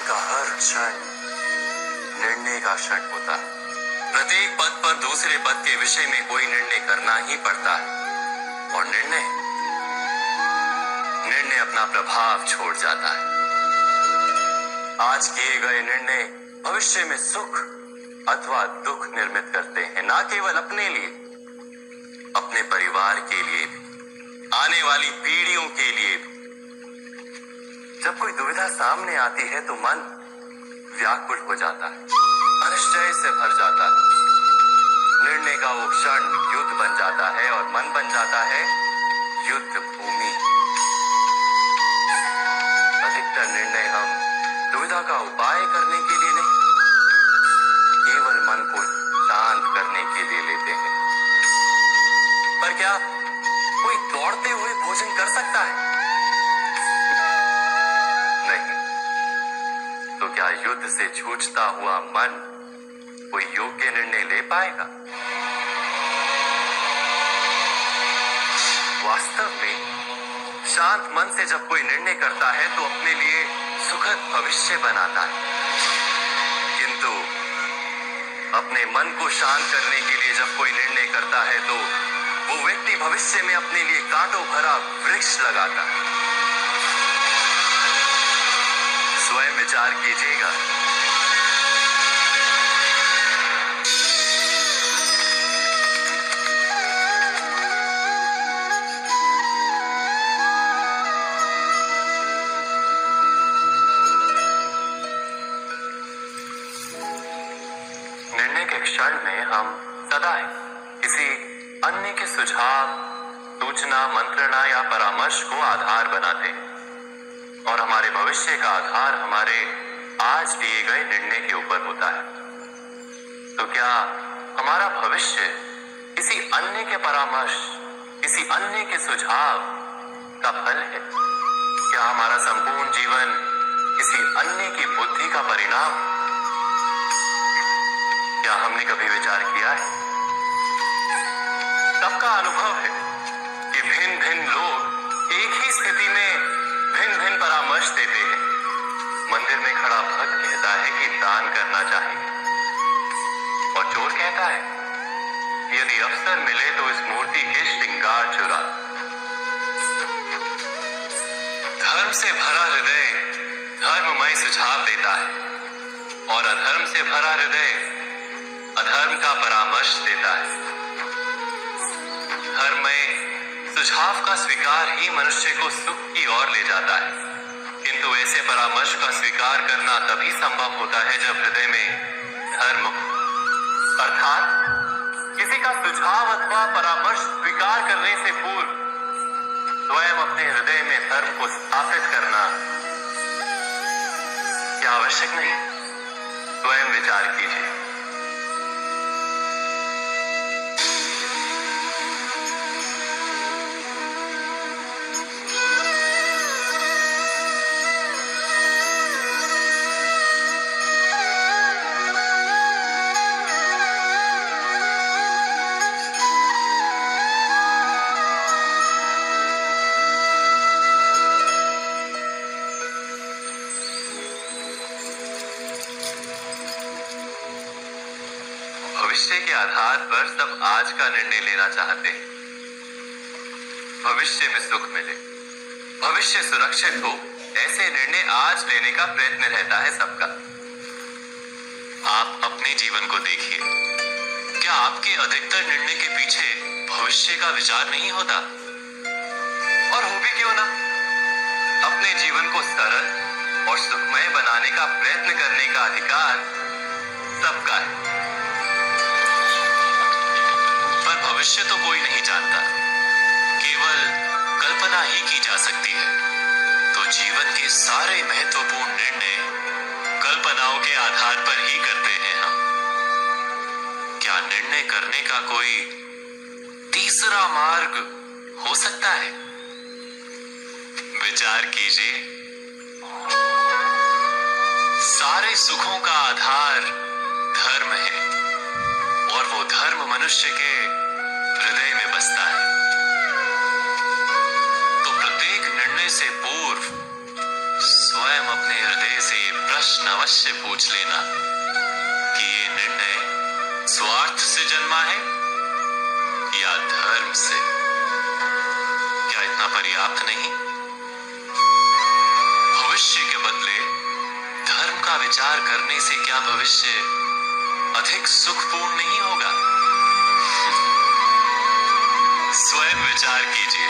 का हर क्षण निर्णय का क्षण होता है। प्रत्येक पद पर दूसरे पद के विषय में कोई निर्णय करना ही पड़ता है और निर्णय अपना प्रभाव छोड़ जाता है। आज किए गए निर्णय भविष्य में सुख अथवा दुख निर्मित करते हैं, ना केवल अपने लिए, अपने परिवार के लिए भी, आने वाली पीढ़ियों के लिए भी। जब कोई दुविधा सामने आती है तो मन व्याकुल हो जाता है, अनिश्चय से भर जाता है। निर्णय का वो क्षण युद्ध बन जाता है और मन बन जाता है युद्ध भूमि। अधिकतर निर्णय हम दुविधा का उपाय करने के लिए नहीं, केवल मन को शांत करने के लिए लेते हैं। पर क्या कोई दौड़ते हुए भोजन कर सकता है? नहीं। तो क्या युद्ध से जूझता हुआ मन कोई योग्य निर्णय ले पाएगा? वास्तव में शांत मन से जब कोई निर्णय करता है तो अपने लिए सुखद भविष्य बनाता है, किंतु अपने मन को शांत करने के लिए जब कोई निर्णय करता है तो वो व्यक्ति भविष्य में अपने लिए कांटों भरा वृक्ष लगाता है। स्वयं विचार कीजिएगा। निर्णय के क्षण में हम सदा किसी अन्य के सुझाव, सूचना, मंत्रणा या परामर्श को आधार बनाते हैं और हमारे भविष्य का आधार हमारे आज लिए गए निर्णय के ऊपर होता है। तो क्या हमारा भविष्य किसी अन्य के परामर्श, किसी अन्य के सुझाव का फल है? क्या हमारा संपूर्ण जीवन किसी अन्य की बुद्धि का परिणाम? क्या हमने कभी विचार किया है? सबका अनुभव है कि भिन्न भिन्न लोग एक ही स्थिति में भिन्न भिन्न परामर्श देते हैं। मंदिर में खड़ा भक्त कहता है कि दान करना चाहिए और चोर कहता है कि यदि अवसर मिले तो इस मूर्ति के श्रृंगार चुरा। धर्म से भरा हृदय धर्ममय सुझाव देता है और अधर्म से भरा हृदय अधर्म का परामर्श देता है। धर्म में सुझाव का स्वीकार ही मनुष्य को सुख की ओर ले जाता है, किंतु ऐसे परामर्श का स्वीकार करना तभी संभव होता है जब हृदय में धर्म हो। अर्थात किसी का सुझाव अथवा परामर्श स्वीकार करने से पूर्व स्वयं अपने हृदय में धर्म को स्थापित करना क्या आवश्यक नहीं? स्वयं विचार कीजिए। भविष्य के आधार पर सब आज का निर्णय लेना चाहते हैं। भविष्य में सुख मिले, भविष्य सुरक्षित हो, ऐसे निर्णय आज लेने का प्रयत्न रहता है सबका। आप अपने जीवन को देखिए, क्या आपके अधिकतर निर्णय के पीछे भविष्य का विचार नहीं होता? और हो भी क्यों ना? अपने जीवन को सरल और सुखमय बनाने का प्रयत्न करने का अधिकार सबका है। पर भविष्य तो कोई नहीं जानता, केवल कल्पना ही की जा सकती है। तो जीवन के सारे महत्वपूर्ण निर्णय कल्पनाओं के आधार पर ही करते हैं हम। क्या निर्णय करने का कोई तीसरा मार्ग हो सकता है? विचार कीजिए। सारे सुखों का आधार धर्म है और वो धर्म मनुष्य के हृदय में बसता है। तो प्रत्येक निर्णय से पूर्व स्वयं अपने हृदय से ये प्रश्न विश्वास से पूछ लेना कि ये निर्णय स्वार्थ से जन्मा है या धर्म से। क्या इतना पर्याप्त नहीं? भविष्य के बदले धर्म का विचार करने से क्या भविष्य अधिक सुखपूर्ण नहीं होगा? स्वयं विचार कीजिए।